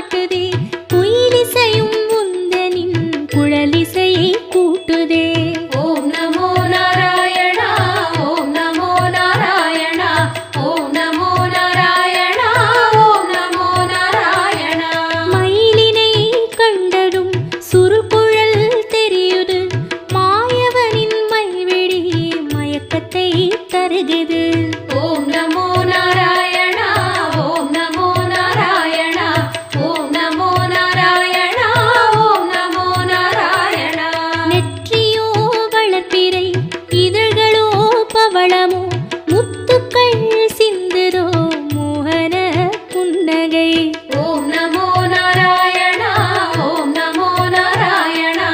காட்டுதே, குயிலிசையும் உந்தனின் குழலிசையை கூட்டுதே. ஓம் நமோ நாராயணா, ஓம் நமோ நாராயணா, ஓம் நமோ நாராயணா, ஓம் நமோ நாராயணா. மயிலினை கண்டதும் சுருக்குழல் தெரியுது, மாயவனின் மைவிழி மயக்கத்தை தருகுது. ஓம் நமோ நாராயணா, ஓம் நமோ நாராயணா, ஓம் நமோ நாராயணா, ஓம் நமோ நாராயணா. நெற்றியோ வளர்ப்பிறை, இதழ்களோ பவளமோ, முத்துக்கள் சிந்துதோ மோகன புன்னகை. ஓம் நமோ நாராயணா, ஓம் நமோ நாராயணா,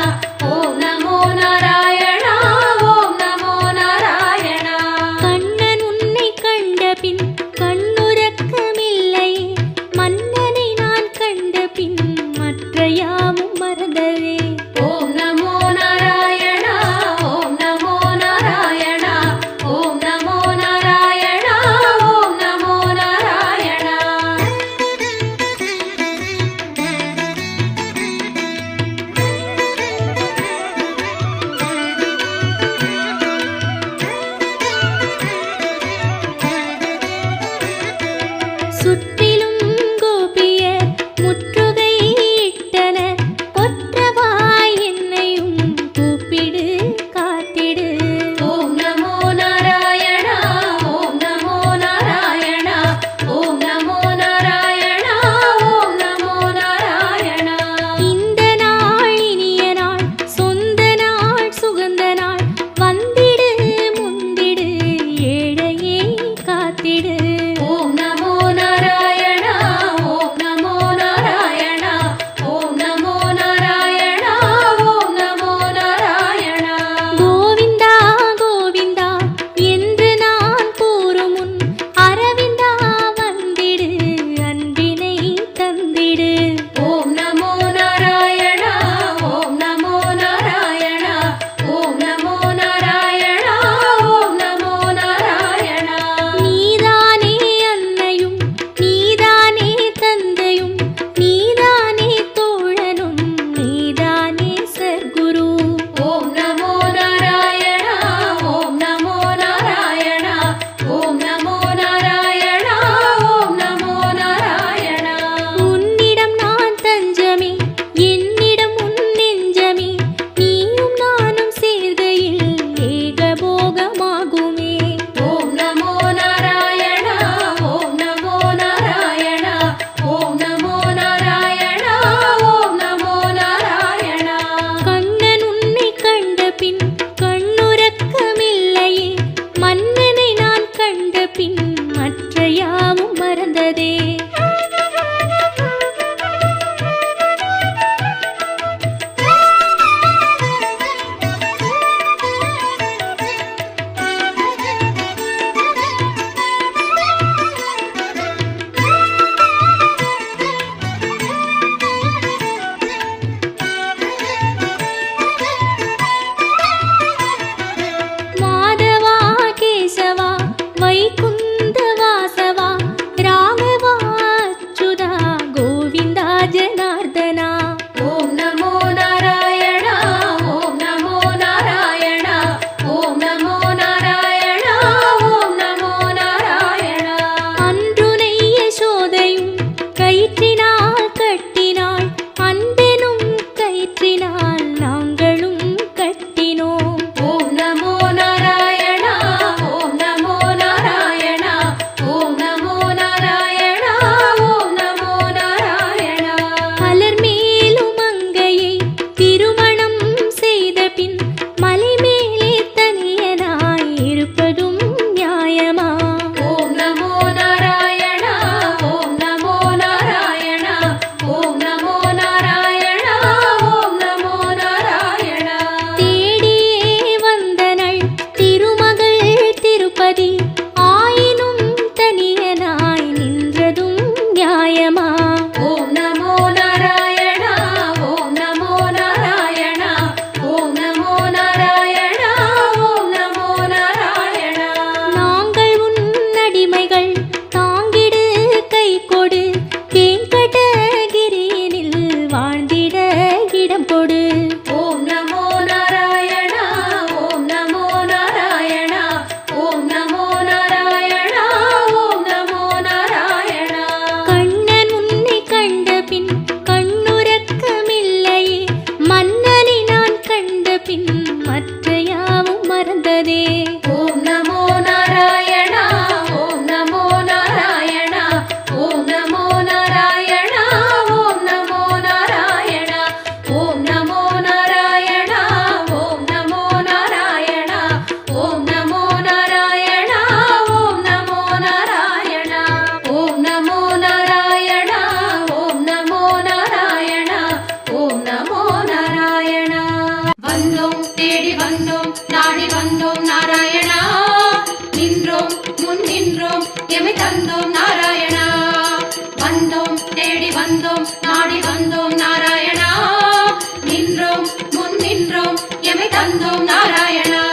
ஓம் நமோ நாராயணா, ஓம் நமோ நாராயணா. கண்ணன் உன்னை கண்டபின் கண்ணுறக்கமில்லையே, மன்னனை நான் கண்டபின் மற்ற யாவும் மறந்ததே. ஓம் நமோ நாராயணா, ஓம் நமோ நாராயணா, ஓம் நமோ நாராயணா, ஓம் நமோ நாராயணா. சுற்றிலும் கோபியர் முற்றுகை இட்டனர், கொற்றவாய் என்னையும் கூப்பிடு காத்திடு. ஓம் நமோ நாராயணா, ஓம் நமோ நாராயணா, ஓம் நமோ நாராயணா, ஓம் நமோ நாராயணா. இந்த நாள் இனிய நாள், சொந்த நாள் சுகந்த நாள், வந்திடு முந்திடு ஏழையை காத்திடு. ஓம் நமோ நாராயணா, ஓம் நமோ நாராயணா, ஓம் நமோ நாராயணா, ஓம் நமோ நாராயணா. கோவிந்தா கோவிந்தா என்று நான் கூறும் முன், அரவிந்தா வந்திடு அன்பினை தந்திடு. ஓம் நமோ நாராயணா, ஓம் நமோ நாராயணா, ஓம் நமோ நாராயணா, ஓம் நமோ நாராயணா. நீதானே அன்னையும், நீதானே தந்தையும், நீதானே தோழனும், நீதானே சர்க்குரு. ஓம் நமோ நாராயணா, ஓம் நமோ நாராயணா, ஓம் நமோ நாராயணா, ஓம் நமோ நாராயணா. உன்னிடம் நான் தஞ்சமே, என்னிடம் உன் நெஞ்சமே, நீயும் நானும் சேர்கையில் ஏகபோகமாகுமே. ஓம் நமோ நாராயணா, ஓம் நமோ நாராயணா, ஓம் நமோ நாராயணா, ஓம் நமோ நாராயணா. கண்ணன் உன்னை கண்டபின் கண்ணுறக்கமில்லையே, மன்னனை நான் கண்டபின் மற்ற யாவும் மறந்ததே. மாதவா கேசவா வைகுந்த வாசவா, ராகவா அச்சுதா கோவிந்தா ஜனார்தனா. ஓம் நமோ நாராயணா, ஓம் நமோ நாராயணா, ஓம் நமோ நாராயணா, ஓம் நமோ நாராயணா. அன்றுனை யசோதையும் கயிற்றினால் கட்டினாள், அன்பெனும் கயிற்றினால் நாங்களும் கட்டினோம். ஓம் நமோ நாராயணா, ஓம் நமோ நாராயணா, ஓம் நமோ நாராயணா, ஓம் நமோ நாராயணா. மலர் மேலும் அங்கையை திருமணம் செய்த பின், மலை மேலே தனியனாய் இருப்பதும் நியாயமா? ஓம் நமோ நாராயணா, ஓம் நமோ நாராயணா, வந்தோம் தேடி வந்தோம் நாடி வந்தோம் நாராயணா நின்றோம் முன் நின்றோம் எமை தந்தோம் நாராயணா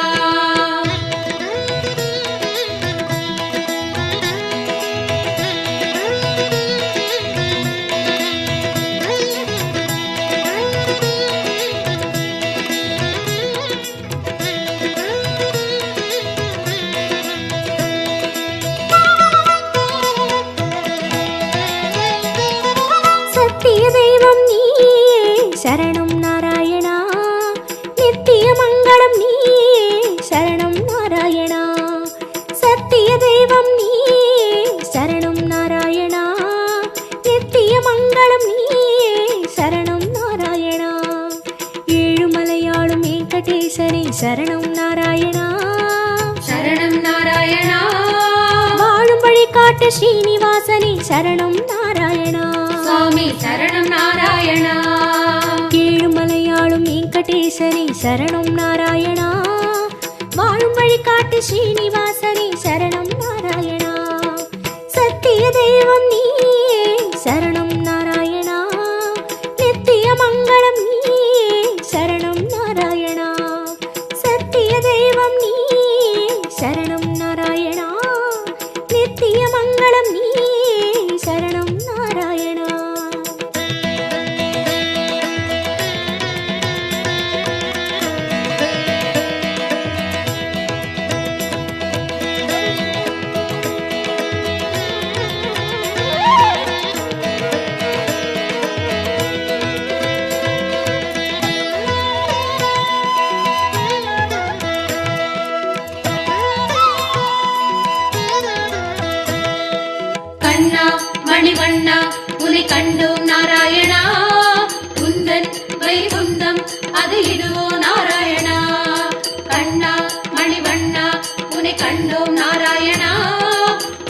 சத்திய தெய்வம் நீயே சரணம் நாராயணா நித்திய மங்களம் நீயே சரணம் நாராயணா சத்திய தெய்வம் நீயே சரணம் நாராயணா நித்திய மங்களம் நீயே சரணம் நாராயணா ஏழுமலையாளும் வெங்கடேசனே சரணம் நாராயணா சரணம் நாராயணா வாழும் வழி காட்டு ஸ்ரீனிவாசனே சரணம் நாராயணா சுவாமி சரணம் நாராயணா ஏழுமலையாளும் வெங்கடேசனே சரணம் நாராயணா வாழும் வழி காட்டு ஸ்ரீனிவாசனே சரணம் நாராயணா சத்திய தெய்வம் நீயே சரணம் நாராயணா நித்திய மங்களம் நீயே சரணம் நாராயணா சத்திய தெய்வம் நீயே சரணம் நாராயணா நித்திய மங்களம் நீயே சரணம் நாராயணா கண்ணா மணிவண்ணா உனை கண்டோம் நாராயணா குந்தன் வைகுந்தம் அது இதுவோ நாராயணா கண்ணா மணிவண்ணா உனை கண்டோம் நாராயணா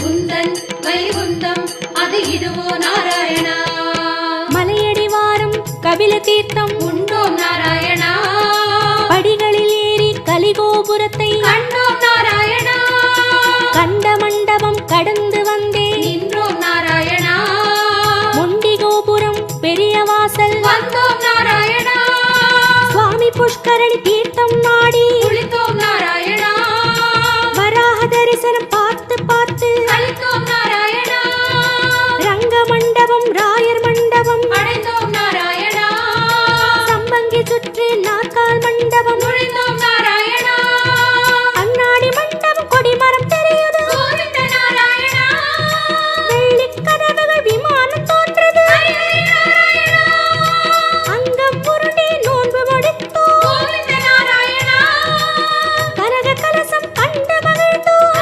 குந்தன் வைகுந்தம் அது இதுவோ நாராயணா மலையடிவாரம் கபில தீர்த்தம் உண்டோம் நாராயணா படிகளில் ஏறி கலிகோபுரத்தை கண்டோம் நாராயணா கண்ட மண்டபம் கடந்து வந்தேன் நின்றோம் நாராயணா முண்டி கோபுரம் பெரிய வாசல் வந்தோம் நாராயணா சுவாமி புஷ்கரணி தீர்த்தம் நாடி குளித்தோம் நாராயணா வராக தரிசனம் பார்த்து பார்த்து கழித்தோம் நாராயணா ரங்க மண்டபம் ராயர் மண்டபம் அடைந்தோம் நாராயணா சம்பங்கி சுற்று நாற்கால் மண்டபம் நுழைந்தோம் நாராயணா அண்ணாடி மண்டபம் கொடிமரம் தெரியுது கோவிந்த நாராயணா வெள்ளிக் கதவுகள் விமானம் தோன்றது அங்கம் புரண்டி நோன்பு முடித்தோம் கோவிந்த நாராயணா கனக கலசம் கண்டு மகிழ்ந்தோம்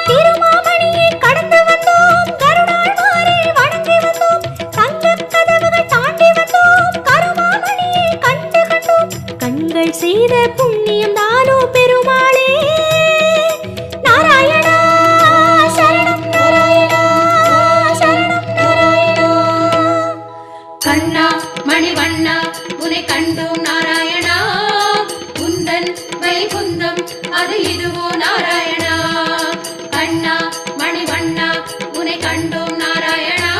திருமாமணியை கடந்து வந்தோம் கருணாழ்வாரை வணங்கி வந்தோம் தங்கக் கதவுகள் தாண்டி வந்தோம் கருமாமணியை கண்டு கண்டோம் கண்கள் செய்த புண்ணியம் தானோ பெருமாளே நாராயணா சரணம் நாராயணா சரணம் நாராயணா கண்ணா மணிவண்ணா உனை கண்டோம் நாராயணா குந்தன் வைகுந்தம் அது இதுவோ நாராயணா கண்ணா மணிவண்ணா உனை கண்டோம் நாராயணா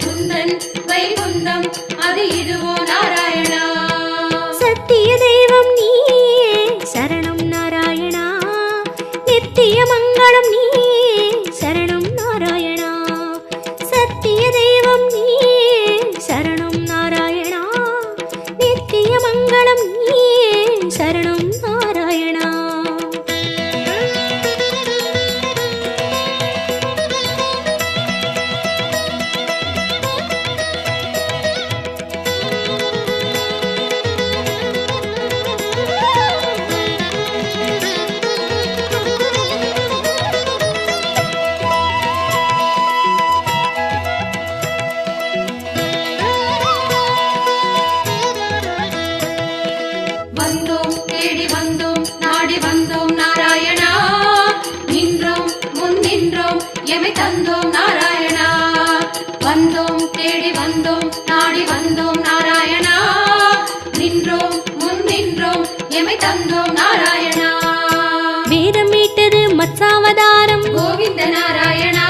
குந்தன் வைகுந்தம் அது இதுவோ நாராயணா சத்திய தெய்வம் நீயே சரணம் நாராயணா நித்திய மங்களம் நீயே சரணம் நாராயணா சத்திய தெய்வம் நீயே சரணம் நாராயணா நித்திய மங்களம் நீயே சரணம் நாராயணா வந்தோம் தேடி வந்தோம் நாடி வந்தோம் நாராயணா நின்றோம் முன் நின்றோம் எமை தந்தோம் நாராயணா வந்தோம் தேடி வந்தோம் நாடி வந்தோம் நாராயணா நின்றோம் முன் நின்றோம் எமை தந்தோம் நாராயணா வேதம் மீட்டது மத்சாவதாரம் கோவிந்த நாராயணா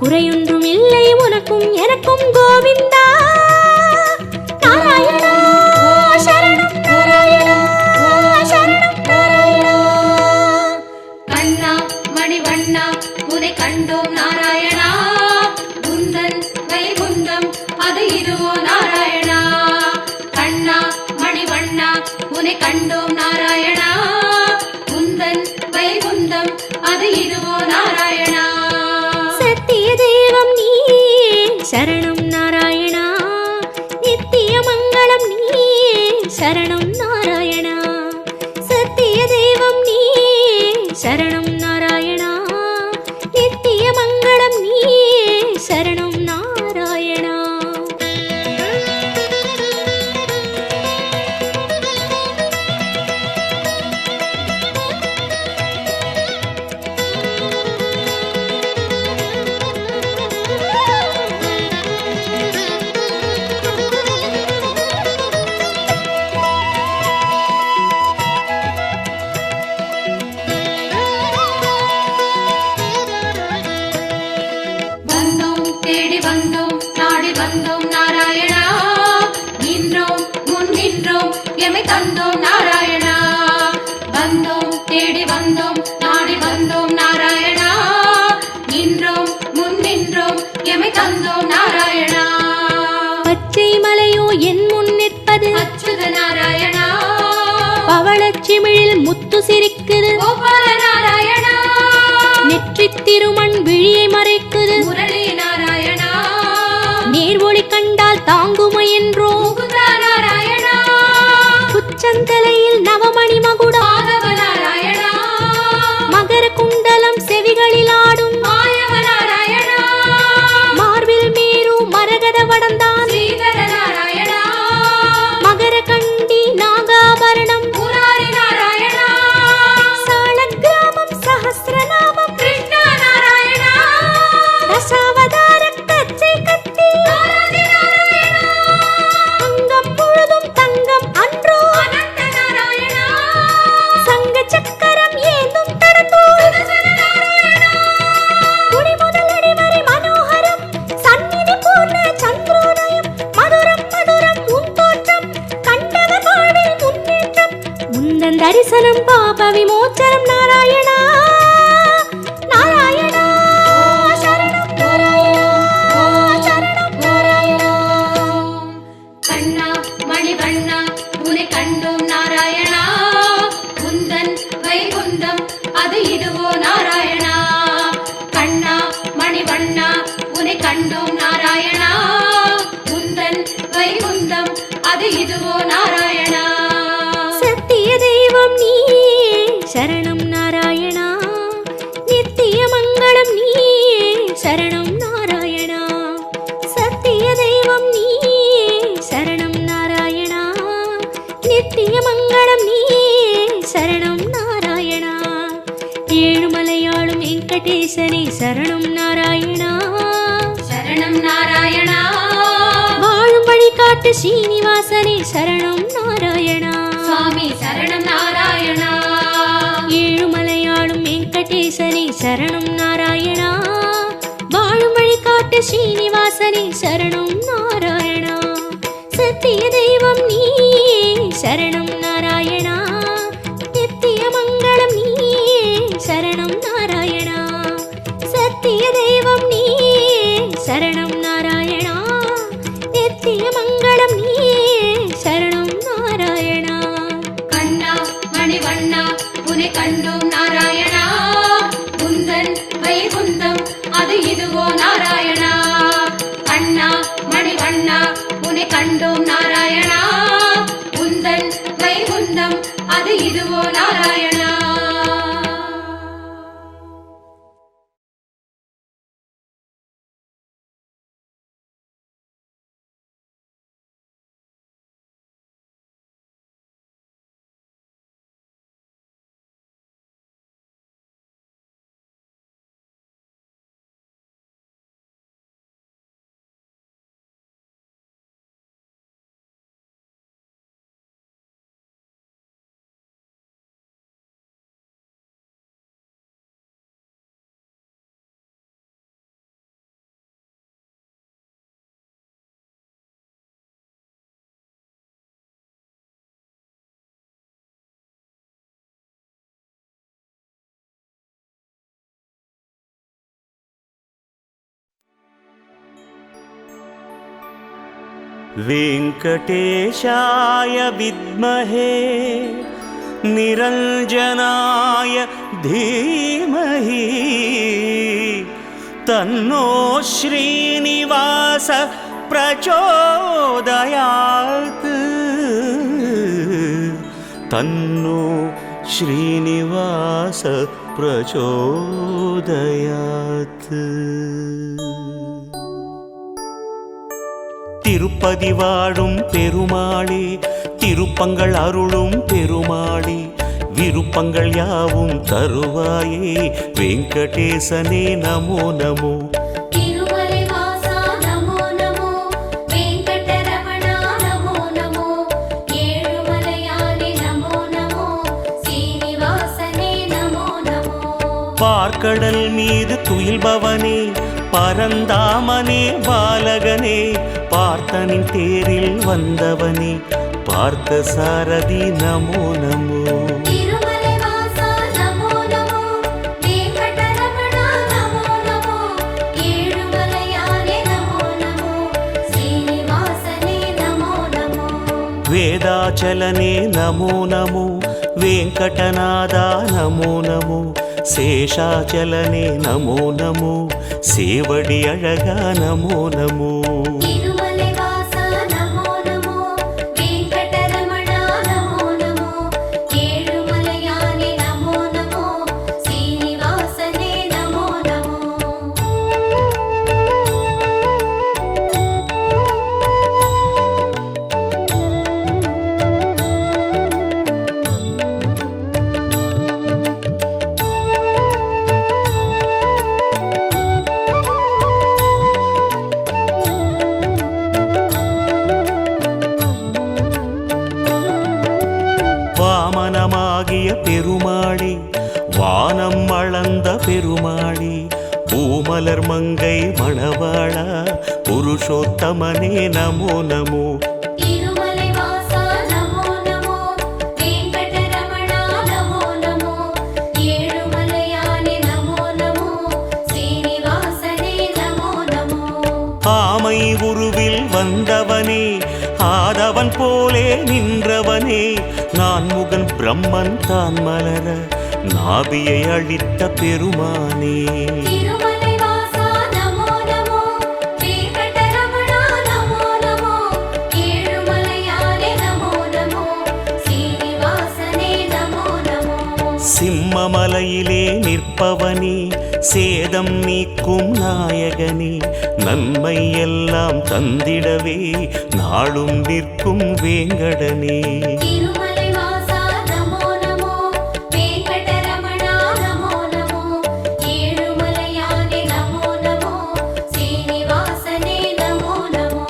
குறையொன்றும் இல்லை உனக்கும் எனக்கும் கோவிந்தா நாராயணா சரணம் நாராயணா சரணம் நாராயணா. கண்ணா மணிவண்ணா உனை கண்டோம் நாராயணா குந்தன் வைகுந்தம் அது இதுவோ நாராயணா. கண்ணா மணிவண்ணா உனை கண்டோம் நாராயணா குந்தன் வைகுந்தம் அது இதுவோ நாராயணா. சத்திய தெய்வம் நீயே சரணம் நாராயணா நித்திய மங்களம் நீயே சரணம் நாராயணா. சத்திய தெய்வம் நீயே சரணம் நாராயணா நித்திய மங்களம் நீயே சரணம் நாராயணா. வந்தோம் தேடி வந்தோம் நாடி வந்தோம் நாராயணா நின்றோம் முன் நின்றோம் எமை தந்தோம் நாராயணா. வந்தோம் தேடி வந்தோம் நாடி வந்தோம் நாராயணா நின்றோம் முன் நின்றோம் எமை தந்தோம் நாராயணா. பச்சை மலையோ என் முன் நிற்பது அச்சுத நாராயணா பவளச்சிமிழில் முத்து சிரிக்குது கோபால நாராயணா நெற்றித் திருமண் விழியை மறைக்குது முரளி நாராயணா நேர்வொளி கண்டால் தாங்குமா என்றோ முகுந்தா நாராயணா குச்சந்தலையில் நவமணி மகுடம் மாதவ நாராயணா மகர குண்டலம் செவிகளில் ஆடும் மாயவ நாராயணா மார்பில் மீறு மரகத வடந்தான் ஸ்ரீதர நாராயணா மகர கண்டி நாகாபரணம் முராரி நாராயணா சாலக்கிராமம் சஹஸ்ரநாமம் கிருஷ்ணா நாராயணா தசாவதார கச்சை கத்தி ஆராதி நாராயணா அங்கம் முழுதும் தங்கம் அன்றோ அனந்த நாராயணா சங்க சக்கரம் ஏந்தும் தடந்தோள் சுதர்சன நாராயணா குடி முதலடி வரை மனோகரம் சந்நிதி பூர்ண சந்திரோதயம் மதுரம் மதுரம் உன் தோற்றம் கண்டவர் வாழ்வில் முன்னேற்றம் முந்தன் தரிசனம் பாப விமோச்சனம் நாராயணா நாராயணா சரணம் சரணம் நாராயணா. கண்ணா மணிவண்ணா உனை கண்டோம் நாராயணா குந்தன் வைகுந்தம் அது இதுவோ நாராயணா. கண்ணா மணிவண்ணா உனை கண்டோம் நாராயணா குந்தன் வைகுந்தம் அது இதுவோ நாராயணா. சத்திய தெய்வம் நீயே சரணம் நாராயணா நித்திய மங்களம் நீயே சரணம் நாராயணா. சத்திய தெய்வம் நீயே சரணம் நாராயணா நித்திய மங்களம் நீயே சரணம் நாராயணா. ஏழுமலையாளும் வெங்கடேசனே சரணம் நாராயணா சரணம் நாராயணா வாழும் வழிகாட்டு ஸ்ரீனிவாசனே சரணம் நாராயணா. சுவாமி சரணம் நாராயணா ஏழுமலையாளும் வெங்கடேசனே சரணம் நாராயணா வாழும் வழிகாட்டு ஸ்ரீனிவாசனே சரணம் நாராயணா. சத்திய தெய்வம் நீயே சரணம் நாராயணா நித்திய மங்களம் நீயே சரணம் நாராயணா. சத்திய தெய்வம் நீயே சரணம் நாராயணா நித்திய மங்களம் நீயே சரணம் நாராயணா. கண்ணா மணிவண்ணா உனை கண்டோம் நாராயணா குந்தன் வைகுந்தம் அது இதுவோ நாராயணா. वेङ्कटेशाय विद्महे निरञ्जनाय धीमहि तन्नो श्रीनिवास प्रचोदयात् तन्नो श्रीनिवास प्रचोदयात् திருப்பதி வாழும் பெருமாளே திருப்பங்கள் அருளும் பெருமாளே விருப்பங்கள் யாவும் தருவாயே வெங்கடேசனே நமோ நமோ திருமலை வாசா நமோ நமோ வெங்கடரமணா நமோ நமோ ஏழுமலையானே நமோ நமோ சீனிவாசனே நமோ நமோ பார்க்கடல் மீது துயில்பவனே பரந்தாமனே பாலகனே பார்த்தனின் தேரில் வந்தவனே பார்த்த சாரதி நமோ நமோ திருமலை வாசா நமோ நமோ வெங்கடரமணா நமோ நமோ ஏழுமலையானே நமோ நமோ சீனிவாசனே நமோ நமோ வேதாச்சலனே நமோ நமோ வெங்கடநாதா நமோ நமோ சேஷாச்சலனே நமோ நமோ சேவடி அழகா நமோ நமோ திருமலை வாசா நமோ நமோ வெங்கடரமணா நமோ நமோ ஏழுமலையானே நமோ நமோ சீனிவாசனே நமோ நமோ வாமனமாகிய பெருமாளே வானம் அளந்த பெருமாளே பூமலர் மங்கை மணவாளா புருஷோத்தமனே நமோ நமோ திருமலை வாசா நமோ நமோ வெங்கடரமணா நமோ நமோ ஏழுமலையானே நமோ நமோ சீனிவாசனே நமோ நமோ ஆமை உருவில் வந்தவனே ஆதவன் போலே நின்றவனே நான் முகன் பிரம்மன் தான் மலர நாபியை அழித்த பெருமானே திருமலை வாசா நமோ நமோ வெங்கடரமணா நமோ நமோ ஏழுமலையானே நமோ நமோ சீனிவாசனே நமோ நமோ சிம்மமலையிலே நிற்பவனே சேதம் நீக்கும் நாயகனே நன்மை எல்லாம் தந்திடவே நாளும் நிற்கும் வேங்கடனே திருமலை வாசா நமோ நமோ வெங்கடரமணா நமோ நமோ ஏழுமலையானே நமோ நமோ சீனிவாசனே நமோ நமோ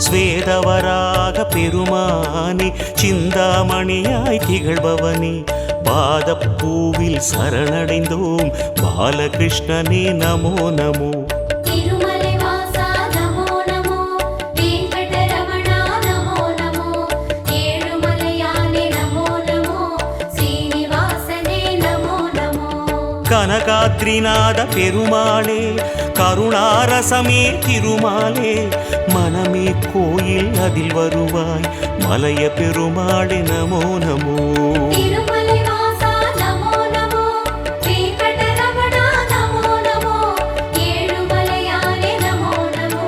ஸ்வேதவராக பெருமானே சிந்தாமணியாய் திகழ்பவனே பாதப்பூவில் சரணடைந்தோம் பாலகிருஷ்ணனே நமோ நமோ திருமலை வாசா நமோ நமோ வெங்கடரமணா நமோ நமோ ஏழுமலையானே நமோ நமோ சீனிவாசனே நமோ நமோ கனகாத்ரிநாத பெருமாளே கருணாரசமே திருமாலே மனமே கோயில் அதில் வருவாய் மலைய பெருமாளே நமோ நமோ திருமலை வாசா நமோ நமோ வெங்கடரமணா நமோ நமோ ஏழுமலையானே நமோ நமோ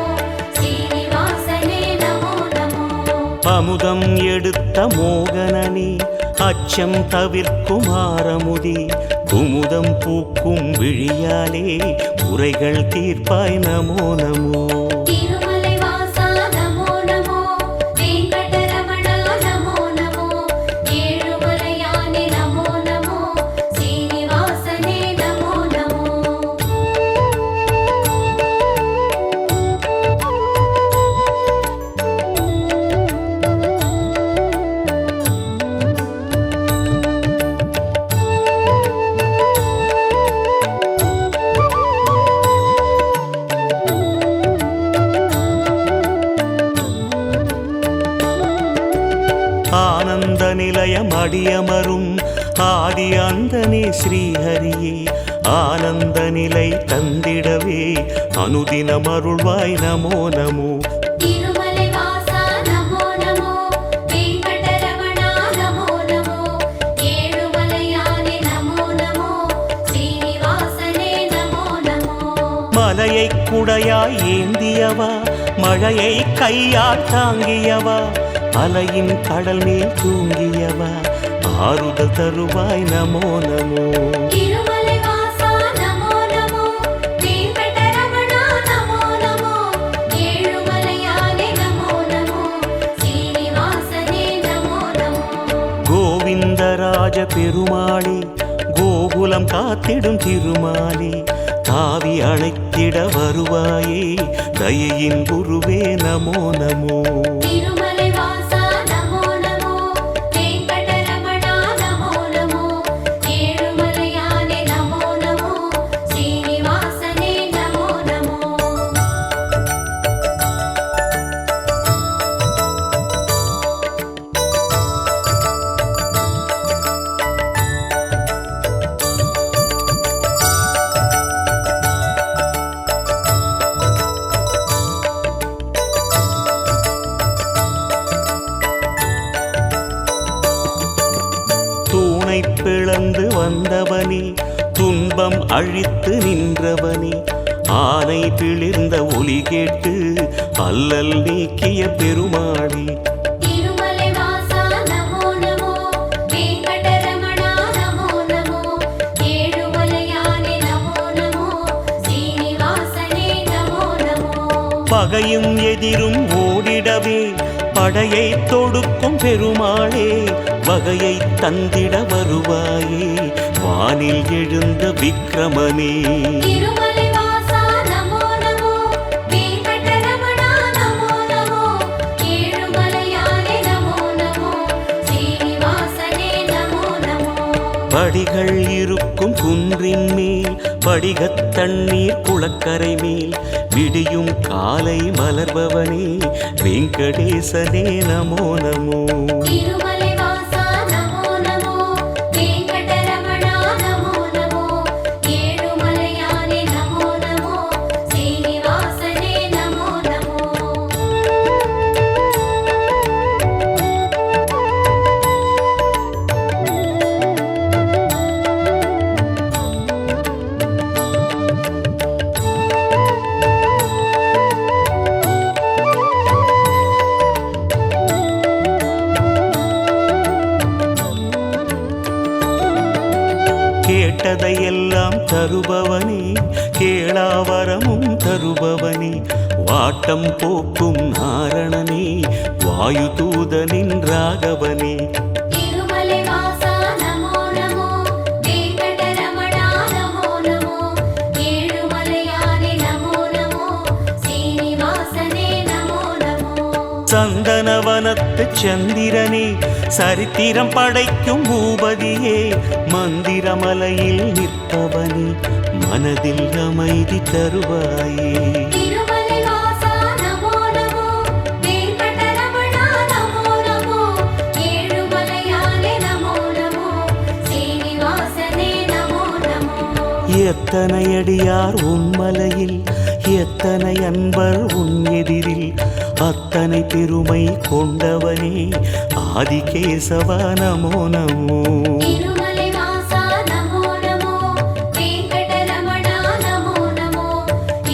சீனிவாசனே நமோ நமோ அமுதம் எடுத்த மோகனனே அச்சம் தவிர்க்கும் ஆரமுதே குமுதம் பூக்கும் விழியாலே குறைகள் தீர்ப்பாய் நமோ நமோ திருமலை வாசா நமோ நமோ வெங்கடரமணா நமோ நமோ ஏழுமலையானே நமோ நமோ சீனிவாசனே நமோ நமோ அடியமரும் ஆதி அந்தனே ஸ்ரீஹரியே ஆனந்த நிலை தந்திடவே அனுதினம் அருள்வாய் நமோ நமோ. திருமலை வாசா நமோ நமோ, வெங்கடரமணா நமோ நமோ, ஏழுமலையானே நமோ நமோ, ஸ்ரீனிவாசனே நமோ நமோ. மலையை குடையாய் ஏந்தியவா மழையை கையால் தாங்கியவா அலையின் கடல் மேல் தூங்கியவா ஆறுதல் தருவாய் நமோ நமோ. திருமலை வாசா நமோ நமோ, வெங்கடரமணா நமோ நமோ, ஏழுமலையானே நமோ நமோ, ஸ்ரீனிவாசனே நமோ நமோ. கோவிந்தராஜ பெருமாளே கோகுலம் காத்திடும் திருமாலே தாவி அழைத்திட வருவாயே தயையின் குருவே நமோ நமோ. திருமலை வாசா நமோ நமோ, வெங்கடரமணா நமோ நமோ, ஏழுமலையானே நமோ நமோ, ஸ்ரீனிவாசனே நமோ நமோ. தூணை பிளந்து வந்தவனே துன்பம் அழித்து நின்றவனே ஆனை பிளிர்ந்த ஒலி கேட்டு அல்லல் நீக்கிய பெருமாளே. திருமலை வாசா நமோ நமோ, வெங்கடரமணா நமோ நமோ, ஏழுமலையானே நமோ நமோ, ஸ்ரீனிவாசனே நமோ நமோ. பகையும் எதிரும் ஓடிடவே படையை தொடுக்கும் பெருமாளே வகையை தந்திட வருவாயே வானில் எழுந்த விக்ரமனே. திருமலை வாசா நமோ நமோ, வெங்கடரமணா நமோ நமோ, ஏழுமலையானே நமோ நமோ, ஸ்ரீனிவாசனே நமோ நமோ. படிகள் இருக்கும் குன்றின் மேல் படிகத் தண்ணீர் குளக்கரை மேல் விடியும் காலை மலர்பவனே வெங்கடேசனே நமோ நமோ. திருமலை வாசா நமோ நமோ, வெங்கடரமணா நமோ நமோ, ஏழுமலையானே நமோ நமோ, ஸ்ரீனிவாசனே நமோ நமோ. கேட்டதையெல்லாம் தருபவனே கேளாவரமும் தருபவனே வாட்டம் போக்கும் நாரணனே வாயு தூதனின் ராகவனே. திருமலை வாசா நமோ நமோ, வெங்கடரமணா நமோ நமோ, ஏழுமலையானே நமோ நமோ, ஸ்ரீனிவாசனே நமோ நமோ. சந்தனவனத்து சந்திரனே சரித்திரம் படைக்கும் பூபதியே மந்திரமலையில் நிற்பவனே மனதில் அமைதி தருவாயே. திருமலை வாசா நமோ நமோ, வெங்கடரமணா நமோ நமோ, ஏழுமலையானே நமோ நமோ, ஸ்ரீனிவாசனே நமோ நமோ. எத்தனை அடியார் உன்மலையில் எத்தனை அன்பர் உன் எதிரில் அத்தனை பெருமை கொண்டவனே ஆதிகேசவா நமோ நமோ. திருமலை வாசா நமோ நமோ, வெங்கடரமணா நமோ நமோ,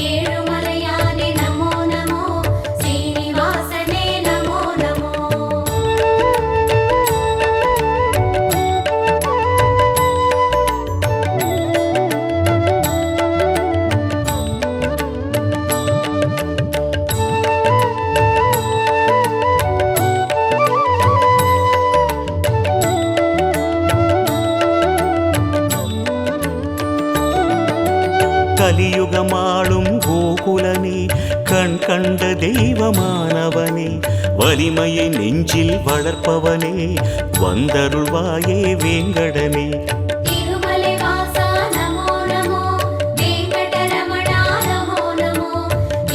ஏழுமலையானே நமோ நமோ, ஸ்ரீனிவாசனே நமோ நமோ. கலியுகமாளும் கோகுலனே கண் கண்ட தெய்வமானவனே வலிமையை நெஞ்சில் வளர்ப்பவனே வந்தருள்வாயே வேங்கடனே. திருமலை வாசா நமோ நமோ, வெங்கடரமணா நமோ நமோ,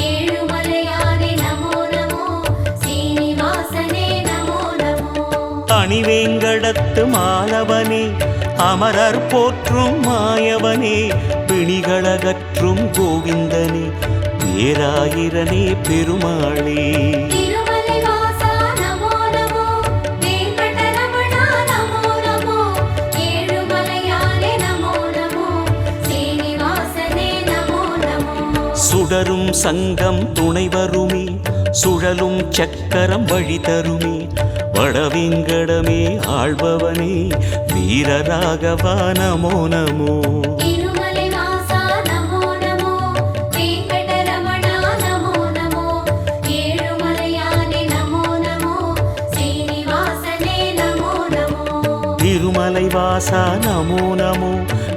ஏழுமலையானே நமோ நமோ, ஸ்ரீனிவாசனே நமோ நமோ. மணிவேங்கடத்து மாலவனே அமரர் போற்றும் மாயவனே பிணிகளகற்றும் கோவிந்தனே பேராயிரனே பெருமாளே திருமலை வாசா நமோ நமோ வெங்கடரமணா நமோ நமோ ஏழுமலையானே நமோ நமோ சீனிவாசனே நமோ நமோ சுடரும் சங்கம் துணை வருமே சுழலும் சக்கரம் வழி தருமே வடவேங்கடமே ஆள்பவனே வீரராகவா நமோ நமோ திருமலை வாசா நமோ நமோ வெங்கடரமணா நமோ நமோ ஏழுமலையானே நமோ நமோ சீனிவாசனே நமோ நமோ திருமலை வாசா நமோ நமோ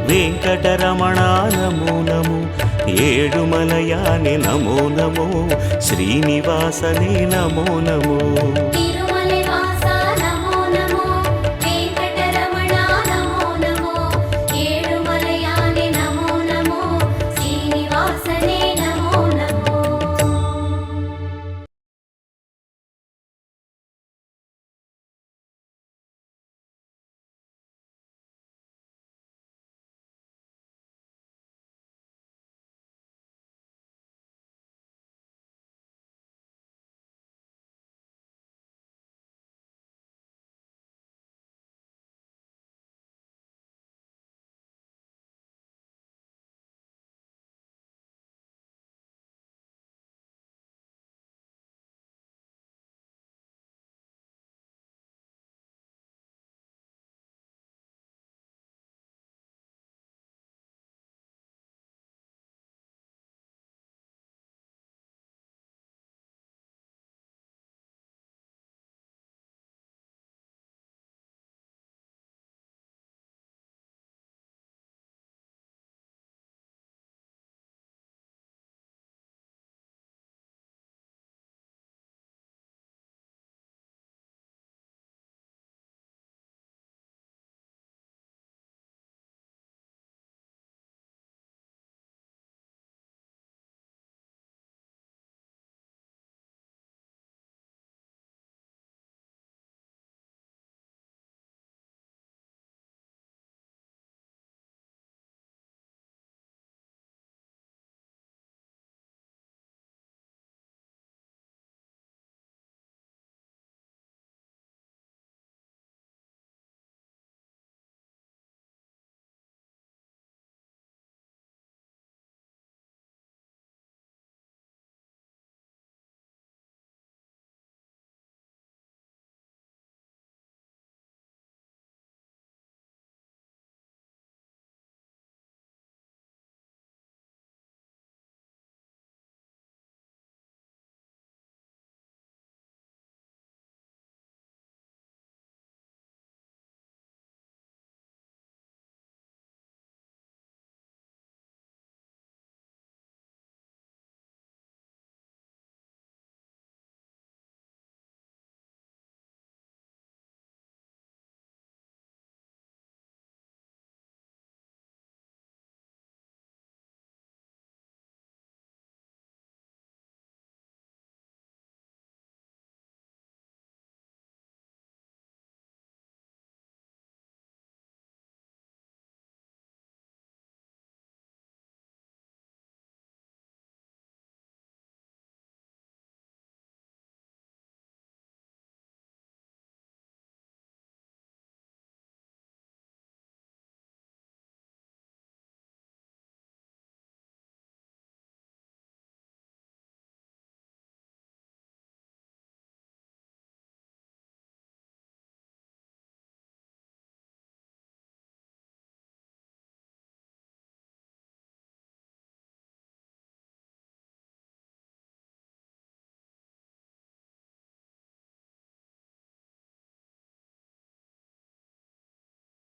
வெங்கடரமணா நமோ நமோ ஏழுமலையானே நமோ நமோ ஸ்ரீனிவாசனே நமோ நமோ திரு